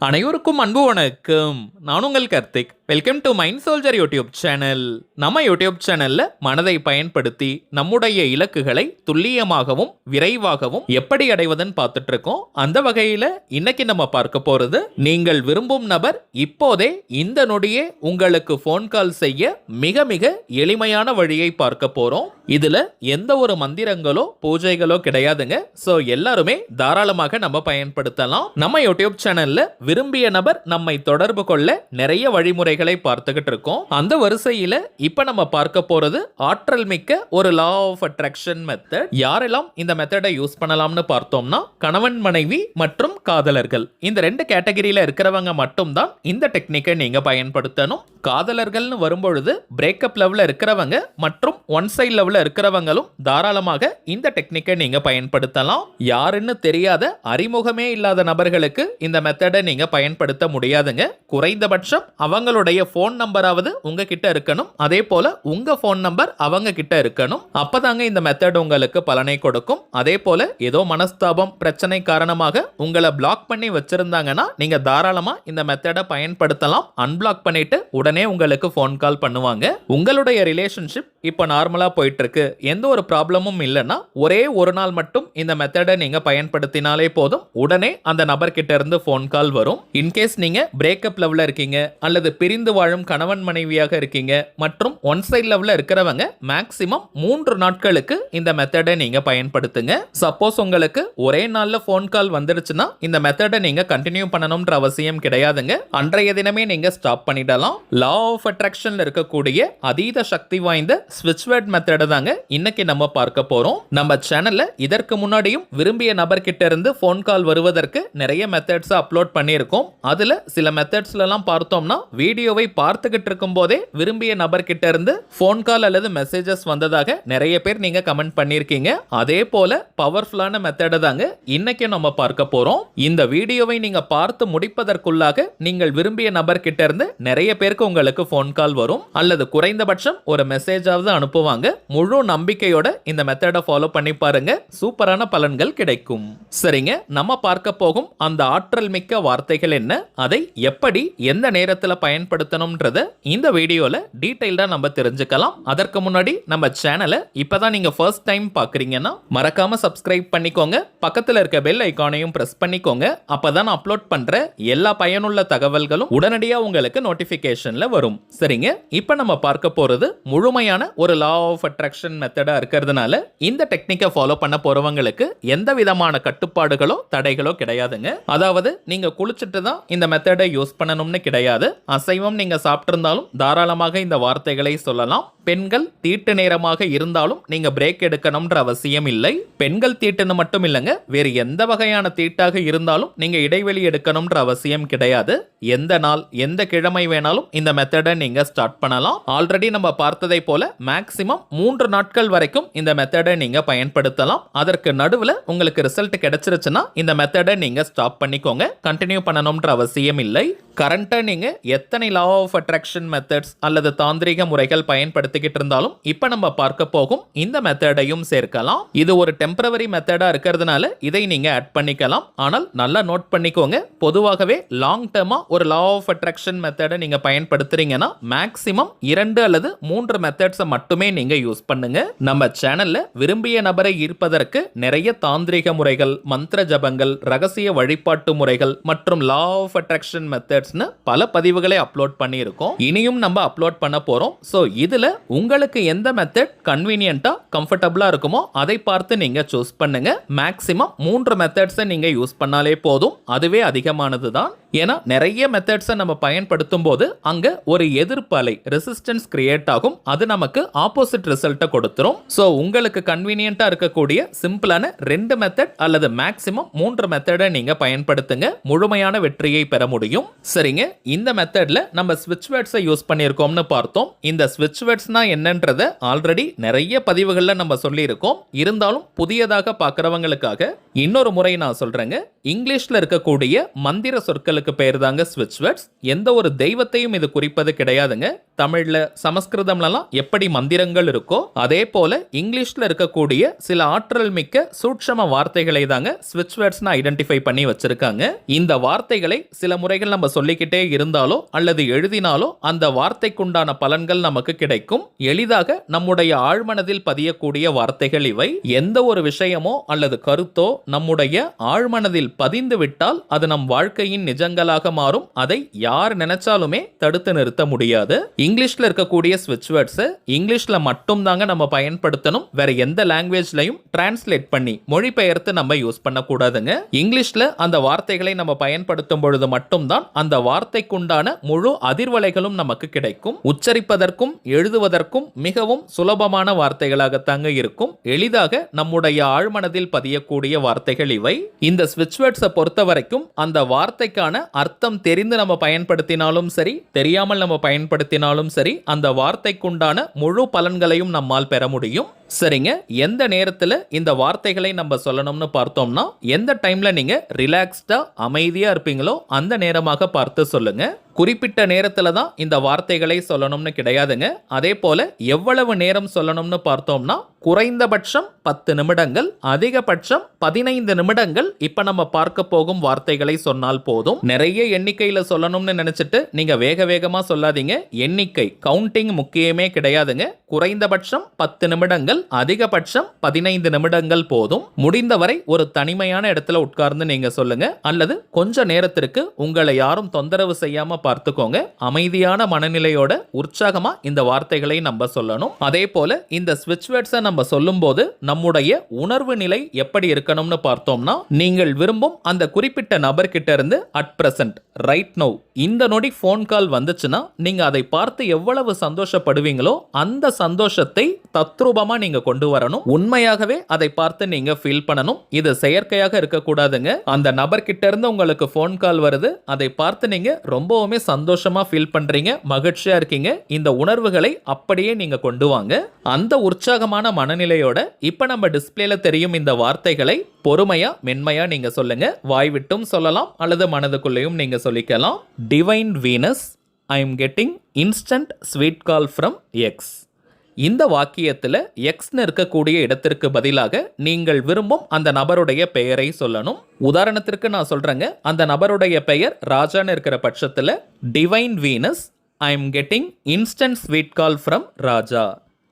அனைவருக்கும் அன்பு வணக்கம். நான் உங்கள் Karthik. Welcome to mind soldier YouTube channel. நம்ம யூடியூப் சேனல்ல மனதை பயன்படுத்தி நம்முடைய இலக்குகளை துல்லியமாகவும் விரைவாகவும் எப்படி அடைவதுன்னு பார்த்துட்டு இருக்கோம். அந்த வகையில இன்னைக்கு நம்ம பார்க்க போறது, நீங்கள் விரும்பும் நபர் இப்போதே இந்த நொடியே உங்களுக்கு போன் கால் செய்ய மிக மிக எளிமையான வழியை பார்க்க போறோம். இதுல எந்த ஒரு மந்திரங்களோ பூஜைகளோ கிடையாதுங்க. சோ எல்லாருமே தாராளமாக நம்ம பயன்படுத்தலாம். நம்ம யூடியூப் சேனல்ல விரும்பிய நபர் நம்மை தொடர்பு கொள்ள நிறைய வழிமுறைகளை பார்த்துக்கிட்டு இருக்கோம். அந்த வரிசையில இப்ப நம்ம பார்க்க போறது ஆற்றல் மிக்க ஒரு லா ஆஃப் அட்ராக்ஷன் மெத்தட். யாரெல்லாம் இந்த மெத்தடை யூஸ் பண்ணலாம்னு பார்த்தோம்னா, கணவன் மனைவி மற்றும் காதலர்கள், இந்த ரெண்டு கேட்டகரியில இருக்கிறவங்க மட்டும்தான் இந்த டெக்னிக்கை நீங்க பயன்படுத்தணும். காதலர்கள்னு வரும்பொழுது பிரேக்கப் லெவல்ல இருக்கிறவங்க மற்றும் ஒன் சைட் லெவல்ல இருக்கிறவங்களும் தாராளமாக இந்த டெக்னிக்கை நீங்க பயன்படுத்தலாம். யாருன்னு தெரியாத அறிமுகமே இல்லாத நபர்களுக்கு இந்த மெத்தடை நீங்க பயன்படுத்த முடியாதுங்க. குறைந்தபட்சம் அவங்களுடைய போன் நம்பராவது உங்ககிட்ட இருக்கணும். அதே போல உங்க போன் நம்பர் அவங்க கிட்ட இருக்கணும். அப்பதாங்க இந்த மெத்தட் உங்களுக்கு பலனை கொடுக்கும். அதே போல ஏதோ மனஸ்தாபம் பிரச்சனை காரணமாக உங்களை பிளாக் பண்ணி வச்சிருந்தாங்கன்னா நீங்க தாராளமா இந்த மெத்தடை பயன்படுத்தலாம். அன்பிளாக் பண்ணிட்டு உடனே உங்களுக்கு போன் கால் பண்ணுவாங்க. உங்களுடைய ரிலேஷன்ஷிப் இப்ப நார்மலா போயிட்டு இருக்கு, எந்த ஒரு ப்ராப்ளமும் இல்லைன்னா ஒரே ஒரு நாள் மட்டும் இந்த மெத்தடை நீங்க பயன்படுத்தினாலே போதும், உடனே அந்த நபர் கிட்ட இருந்து போன் கால் வரும். இன்கேஸ் நீங்க பிரேக்கப் லெவல்ல இருக்கீங்க அல்லது பிரிந்து வாழும் கணவன் மனைவியாக இருக்கீங்க மற்றும் ஒன் சைட் லெவல்ல இருக்கிறவங்க மேக்ஸிமம் 3 நாட்களுக்கு இந்த மெத்தடை நீங்க பயன்படுத்துங்க. சப்போஸ் உங்களுக்கு ஒரே நாள்ல போன் கால் வந்துருச்சுன்னா இந்த மெத்தடை நீங்க கண்டினியூ பண்ணணும்ன்ற அவசியம் கிடையாதுங்க. அன்றைய தினமே நீங்க ஸ்டாப் பண்ணிடலாம். லா ஆஃப் அட்ராக்ஷன்ல இருக்கக்கூடிய அதீத சக்தி வாய்ந்த ஸ்விட்ச் வேர்ட் மெத்தடை தாங்க இன்னைக்கு நம்ம பார்க்க போறோம். நம்ம சேனல்ல இதற்கு முன்னாடியும் விரும்பிய நபர் கிட்ட இருந்து போன் கால் வருவதற்கு நிறைய மெத்தட்ஸ் அப்லோட் பண்ணியிருக்கோம். அதுல சில மெத்தட்ஸ்ல எல்லாம் பார்த்தோம்னா வீடியோவை பார்த்துக்கிட்டு இருக்கும் போதே விரும்பிய நபர் கிட்ட இருந்து போன் கால் அல்லது மெசேஜஸ் வந்ததாக நிறைய பேர் நீங்க கமெண்ட் பண்ணிருக்கீங்க. அதே போல பவர்ஃபுல்லான மெத்தடை தாங்க இன்னைக்கு நம்ம பார்க்க போறோம். இந்த வீடியோவை நீங்க பார்த்து முடிப்பதற்குள்ளாக நீங்கள் விரும்பிய நபர் கிட்ட இருந்து நிறைய பேருக்கு உங்களுக்கு போன் கால் வரும் அல்லது குறைந்தபட்சம் ஒரு மெசேஜாவது அனுப்புவாங்க. முழு நம்பிக்கையோட இந்த மெத்தடை ஃபாலோ பண்ணி பாருங்க, சூப்பரான பலன்கள் கிடைக்கும். சரிங்க, நம்ம பார்க்க போகும் அந்த ஆற்றல் மிக்க வார்த்தைகள் என்ன, அதை எப்படி எந்த நேரத்தில் பயன்படுத்தணும்ன்றத இந்த வீடியோல டீடைல்டா நம்ம தெரிஞ்சுக்கலாம். அதற்கு முன்னாடி நம்ம சேனலை இப்பதான் நீங்க ஃபர்ஸ்ட் டைம் பாக்குறீங்கன்னா மறக்காம சப்ஸ்கிரைப் பண்ணிக்கோங்க. பக்கத்துல இருக்க பெல் ஐகானையும் பிரஸ் பண்ணிக்கோங்க. அப்பதான் அப்லோட் பண்ற எல்லா பயனுள்ள தகவல்களும் உடனடியாக உங்களுக்கு நோட்டிபிகேஷன்ல வரும். சரிங்க, இப்ப நம்ம பார்க்க போறது முழுமையான ஒரு லா ஆஃப் அட்ராக்ஷன் மெத்தடா இருக்கிறதுனால இந்த டெக்னிக்கை ஃபாலோ பண்ண போறவங்களுக்கு எந்த விதமான கட்டுப்பாடுகளோ தடைகளோ கிடையாதுங்க. அதாவது நீங்க குளிச்சுட்டு தான் இந்த மெத்தடை யூஸ் பண்ணணும்னு கிடையாது. அசைவம் நீங்க சாப்பிட்டிருந்தாலும் தாராளமாக இந்த வார்த்தைகளை சொல்லலாம். பெண்கள் தீட்டு நேரமாக இருந்தாலும் நீங்க பிரேக் எடுக்கணும்ன்ற அவசியம் இல்லை. பெண்கள் தீட்டுன்னு மட்டும் இல்லைங்க, வேறு எந்த வகையான தீட்டாக இருந்தாலும் நீங்க இடைவெளி எடுக்கணும்ன்ற அவசியம் கிடையாது. எந்த நாள் எந்த கிழமை வேணாலும் இந்த மெத்தடை நீங்க ஸ்டார்ட் பண்ணலாம். ஆல்ரெடி நம்ம பார்த்ததை போல மேக்ஸிமம் 3 நாட்கள் வரைக்கும் இந்த மெத்தடை நீங்க பயன்படுத்தலாம். அதற்கு நடுவில் உங்களுக்கு ரிசல்ட் கிடைச்சிருச்சுன்னா இந்த மெத்தடை நீங்க ஸ்டாப் பண்ணிக்கோங்க. கண்டினியூ பண்ணணும்ன்ற அவசியம் இல்லை. கரண்டா நீங்க எத்தனை லா ஆஃப் அட்ராக்ஷன் மெத்தட்ஸ் அல்லது தாந்திரிக முறைகள் பயன்படுத்திக்கிட்டு இருந்தாலும் இப்ப நம்ம பார்க்க போகும் இந்த மெத்தடையும் சேர்க்கலாம். இது ஒரு டெம்பரவரி மெத்தடா இருக்கிறதுனால இதை நீங்க ஆட் பண்ணிக்கலாம். ஆனால் நல்லா நோட் பண்ணிக்கோங்க, பொதுவாகவே லாங் டேர்மா ஒரு லா ஆஃப் அட்ராக்ஷன் மெத்தடை நீங்க பயன்படுத்துறீங்கன்னா மேக்ஸிமம் 2 அல்லது 3 மெத்தட்ஸை மட்டுமே நீங்க யூஸ் பண்ணுங்க. நம்ம சேனல்ல விரும்பிய நபரை ஈர்ப்பதற்கு நிறைய தாந்திரிக முறைகள், மந்திர ஜபங்கள், ரகசிய வழிபாட்டு முறைகள் மற்றும் லா ஆஃப் அட்ராக்ஷன் மெத்தட்ஸ் பல பதிவுகளை அப்லோட் பண்ணி இருக்கோம். இனியும் நம்ம அப்லோட் பண்ண போறோம். சோ இதுல உங்களுக்கு எந்த மெத்தட் கன்வீனியன்ட்டா கம்ஃபர்டபிளா இருக்குமோ அதை பார்த்து நீங்க சூஸ் பண்ணுங்க. மேக்ஸிமம் 3 மெத்தட்ஸை நீங்க யூஸ் பண்ணாலே போதும், அதுவே அதிகமானது தான். ஏன்னா நிறைய மெத்தட்ஸை நம்ம பயன்படுத்தும் போது அங்க ஒரு எதிர்ப்பு அலை ரெசிஸ்டன்ஸ் கிரியேட் ஆகும். அது நமக்கு ஆப்போசிட் ரிசல்ட்டை கொடுத்துரும். சோ உங்களுக்கு கன்வீனியன்ட்டா இருக்கக்கூடிய சிம்பிளான 2 மெத்தட் அல்லது மேக்ஸிமம் 3 மெத்தடை நீங்க பயன்படுத்துங்க, முழுமையான வெற்றியை பெற முடியும். சரிங்க, இந்த மெத்தட்ல நம்ம ஸ்விட்ச் வேர்ட்ஸை யூஸ் பண்ணியிருக்கோம்னு பார்த்தோம். இந்த ஸ்விட்ச் வேர்ட்ஸ்னா என்னன்றத ஆல்ரெடி நிறைய பதிவுகள்ல நம்ம சொல்லி இருக்கோம். இருந்தாலும் புதியதாக பார்க்கறவங்களுக்காக இன்னொரு முறை நான் சொல்றேங்க. இங்கிலீஷ்ல இருக்கக்கூடிய மந்திர சொற்களுக்கு பேர் தாங்க ஸ்விட்ச் வேர்ட்ஸ். எந்த ஒரு தெய்வத்தையும் இது குறிப்பது கிடையாதுங்க. தமிழ்ல சமஸ்கிருதம்லாம் எப்படி மந்திரங்கள் இருக்கோ அதே போல இங்கிலீஷ்ல இருக்கக்கூடிய சில ஆற்றல் மிக்க சூட்சம வார்த்தைகளை தாங்க ஸ்விட்ச் வேர்ட்ஸ்னு ஐடென்டிஃபை பண்ணி வச்சிருக்காங்க. இந்த வார்த்தைகளை சில முறைகள் நம்ம சொல்லிக்கிட்டே இருந்தாலோ அல்லது எழுதினாலோ அந்த வார்த்தைக்குண்டான பலன்கள் நமக்கு கிடைக்கும். எளிதாக நம்முடைய ஆழ்மனதில் பதியக்கூடிய வார்த்தைகள் இவை. எந்த ஒரு விஷயமோ அல்லது கருத்தோ நம்முடைய ஆழ்மனதில் பதிந்து விட்டால் அது நம் வாழ்க்கையின் நிஜங்களாக மாறும். அதை யார் நினைச்சாலுமே தடுத்து நிறுத்த முடியாது. இங்கிலீஷ்ல இருக்கக்கூடிய ஸ்விட்ச் வேர்ட்ஸ் இங்கிலீஷ்ல மட்டும் தாங்க நம்ம பயன்படுத்தணும். வேற எந்த லாங்குவேஜ்லயும் டிரான்ஸ்லேட் பண்ணி மொழிபெயர்த்து நம்ம யூஸ் பண்ணக்கூடாதுங்க. இங்கிலீஷ்ல அந்த வார்த்தைகளை நம்ம பயன்படுத்தும் பொழுது மட்டும்தான் அந்த வார்த்தைக்குண்டான முழு அதிர்வலைகளும் நமக்கு கிடைக்கும். உச்சரிப்பதற்கும் எழுதுவதற்கும் மிகவும் சுலபமான வார்த்தைகளாகத்தாங்க இருக்கும். எளிதாக நம்முடைய ஆழ்மனதில் பதியக்கூடிய வார்த்தைகள் இவை. இந்த ஸ்விட்ச் வேர்ட்ஸை பொறுத்த வரைக்கும் அந்த வார்த்தைக்கான அர்த்தம் தெரிந்து நம்ம பயன்படுத்தினாலும் சரி, தெரியாமல் நம்ம பயன்படுத்தினாலும் சரி, அந்த வார்த்தைக்குண்டான முழு பலன்களையும் நம்மால் பெற முடியும். சரிங்க, எந்த நேரத்தில் இந்த வார்த்தைகளை நம்ம சொல்லணும்னு பார்த்தோம்னா, எந்த டைம்ல நீங்க ரிலாக்ஸ்டா அமைதியா இருப்பீங்களோ அந்த நேரமாக பார்த்து சொல்லுங்க. குறிப்பிட்ட நேரத்தில் தான் இந்த வார்த்தைகளை சொல்லணும்னு கிடையாதுங்க. அதே போல எவ்வளவு நேரம் சொல்லணும்னு பார்த்தோம்னா, குறைந்தபட்சம் 10 நிமிடங்கள், அதிகபட்சம் 15 நிமிடங்கள் இப்ப நம்ம பார்க்க போகும் வார்த்தைகளை சொன்னால் போதும். நிறைய எண்ணிக்கையில சொல்லணும்னு நினைச்சிட்டு நீங்க வேக வேகமா சொல்லாதீங்க. எண்ணிக்கை கவுண்டிங் முக்கியமே கிடையாதுங்க. குறைந்தபட்சம் 10 நிமிடங்கள், அதிகபட்சம் 15 நிமிடங்கள் போதும். முடிந்தவரை ஒரு தனிமையான இடத்துல உட்கார்ந்து நீங்க சொல்லுங்க. அல்லது கொஞ்ச நேரத்திற்கு உங்களை யாரும் தொந்தரவு செய்யாம பார்த்துக்கோங்க. அமைதியான மனநிலையோட உற்சாகமா இந்த வார்த்தைகளை நம்ம சொல்லணும். அதே போல இந்த ஸ்விட்ச் வேர்ட்ஸை நம்ம சொல்லும் போது நம்முடைய உணர்வு நிலை எப்படி இருக்கணும்னு பார்த்தோம்னா, நீங்கள் விரும்பும் அந்த குறிப்பிட்ட நபர்கிட்ட இருந்து அட் பிரசன்ட் ரைட் நவ் இந்த நொடி போன் கால் வந்துச்சுன்னா நீங்க அதை பார்த்து எவ்வளவு சந்தோஷப்படுவீங்களோ அந்த சந்தோஷத்தை தத்ரூபமா நீங்க கொண்டு வரணும். உண்மையாகவே அதை பார்த்து நீங்க ஃபீல் பண்ணணும். இது செயற்கையாக இருக்கக்கூடாதுங்க. அந்த நபர்கிட்ட இருந்து உங்களுக்கு போன் கால் வருது, அதை பார்த்து நீங்க ரொம்பவுமே சந்தோஷமா ஃபீல் பண்றீங்க, மகிழ்ச்சியா இருக்கீங்க. இந்த உணர்வுகளை அப்படியே நீங்க கொண்டு வாங்க. அந்த உற்சாகமான மனநிலையோட இப்ப நம்ம டிஸ்பிளேல தெரியும் இந்த வார்த்தைகளை பொறுமையா மென்மையா நீங்க சொல்லுங்க. வாய் விட்டும் சொல்லலாம் அல்லது மனதுக்குள்ளேயும் நீங்க சொல்லிக்கலாம். Divine Venus, I am getting instant sweet call from X. இந்த வாக்கியத்தில் எக்ஸ்னு இருக்கக்கூடிய இடத்திற்கு பதிலாக நீங்கள் விரும்பும் அந்த நபருடைய பெயரை சொல்லணும். உதாரணத்திற்கு நான் சொல்றேங்க, அந்த நபருடைய பெயர் ராஜான்னு இருக்கிற பட்சத்தில் divine Venus, I am getting instant sweet call from Raja.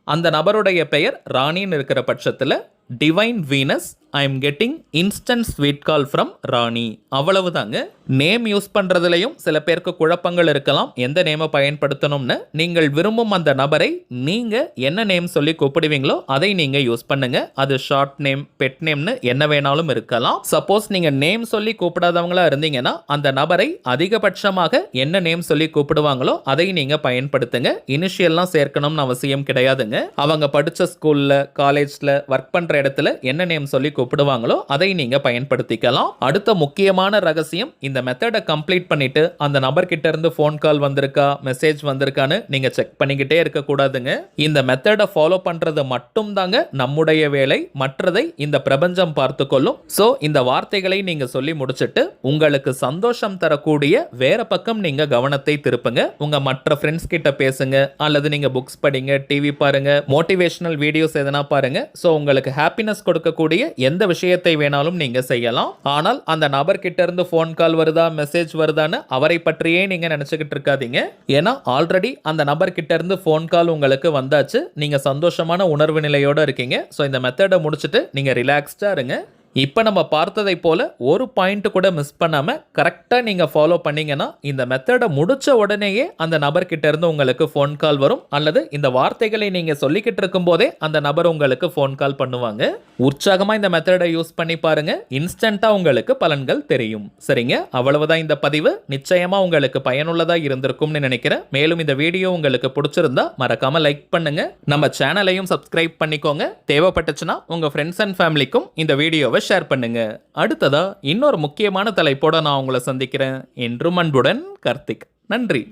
அந்த நபருடைய பெயர் ராணின்னு இருக்கிற பட்சத்தில் divine Venus, I am getting instant sweet call from Rani. அவ்வளவுதாங்க. நேம் யூஸ் பண்றதுலையும் சில பேருக்கு குழப்பங்கள் இருக்கலாம். எந்த நேமை பயன்படுத்தணும்னு நீங்கள் விரும்பும் அந்த நபரை நீங்க என்ன நேம் சொல்லி கூப்பிடுவீங்களோ அதை நீங்க யூஸ் பண்ணுங்க. அது ஷார்ட் நேம், பெட் நேம்னு என்ன வேணாலும் இருக்கலாம். சப்போஸ் நீங்க நேம் சொல்லி கூப்பிடாதவங்களா இருந்தீங்கன்னா அந்த நபரை அதிகபட்சமாக என்ன நேம் சொல்லி கூப்பிடுவாங்களோ அதை நீங்க பயன்படுத்துங்க. இனிஷியல்லாம் சேர்க்கணும்னு அவசியம் கிடையாதுங்க. அவங்க படிச்ச ஸ்கூல்ல, காலேஜ்ல, ஒர்க் பண்ற இடத்துல என்ன நேம் சொல்லி கூப்பிடுவாங்களோ அதை நீங்க பயன்படுத்திக்கலாம். அடுத்த முக்கியமான ரகசியம், இந்த மெத்தடை கம்ப்ளீட் பண்ணிட்டு அந்த நபர்கிட்ட இருந்து போன் கால் வந்திருக்கா, மெசேஜ் வந்திருக்கான்னு நீங்க செக் பண்ணிக்கிட்டே இருக்க கூடாதுங்க. இந்த மெத்தடை ஃபாலோ பண்றது மட்டும் தாங்க நம்முடைய வேலை. மற்றதை இந்த பிரபஞ்சம் பார்த்து கொள்ளும். சோ இந்த வார்த்தைகளை நீங்க சொல்லி முடிச்சிட்டு உங்களுக்கு சந்தோஷம் தரக்கூடிய வேற பக்கம் நீங்க கவனத்தை திருப்புங்க. உங்க மற்ற ஃப்ரெண்ட்ஸ் கிட்ட பேசுங்க, அல்லது நீங்க புக்ஸ் படிங்க, டிவி பாருங்க, மோட்டிவேஷனல் வீடியோஸ் எதனா பாருங்க. சோ உங்களுக்கு ஹாப்பினஸ் கொடுக்கக்கூடிய எந்த விஷயத்தை வேணாலும் நீங்க செய்யலாம். ஆனால் அந்த நபர்கிட்ட இருந்து போன் கால் வருதா, மெசேஜ் வருதான்னு அவரை பற்றியே நீங்க நினைச்சுக்கிட்டு இருக்காதீங்க. ஏன்னா ஆல்ரெடி அந்த நபர்கிட்ட இருந்து போன் கால் உங்களுக்கு வந்தாச்சு. நீங்க சந்தோஷமான உணர்வு நிலையோட இருக்கீங்க. ஸோ இந்த மெத்தடை முடிச்சுட்டு நீங்க ரிலாக்ஸ்டா இருங்க. இப்போ நம்ம பார்த்ததை போல ஒரு பாயிண்ட் கூட மிஸ் பண்ணாம கரெக்டாக நீங்கள் ஃபாலோ பண்ணீங்கன்னா இந்த மெத்தடை முடிச்ச உடனேயே அந்த நபர்கிட்ட இருந்து உங்களுக்கு ஃபோன் கால் வரும். அல்லது இந்த வார்த்தைகளை நீங்கள் சொல்லிக்கிட்டு இருக்கும் போதே அந்த நபர் உங்களுக்கு ஃபோன் கால் பண்ணுவாங்க. உற்சாகமாக இந்த மெத்தடை யூஸ் பண்ணி பாருங்க. இன்ஸ்டன்ட்டாக உங்களுக்கு பலன்கள் தெரியும். சரிங்க, அவ்வளவுதான் இந்த பதிவு. நிச்சயமா உங்களுக்கு பயனுள்ளதாக இருந்திருக்கும்னு நினைக்கிறேன். மேலும் இந்த வீடியோ உங்களுக்கு பிடிச்சிருந்தா மறக்காம லைக் பண்ணுங்க. நம்ம சேனலையும் சப்ஸ்கிரைப் பண்ணிக்கோங்க. தேவைப்பட்டுச்சுன்னா உங்க ஃப்ரெண்ட்ஸ் அண்ட் ஃபேமிலிக்கும் இந்த வீடியோவை ஷேர் பண்ணுங்க. அடுத்ததா இன்னொரு முக்கியமான தலைப்போட நான் உங்களை சந்திக்கிறேன். என்றும் அன்புடன் கார்த்திக். நன்றி.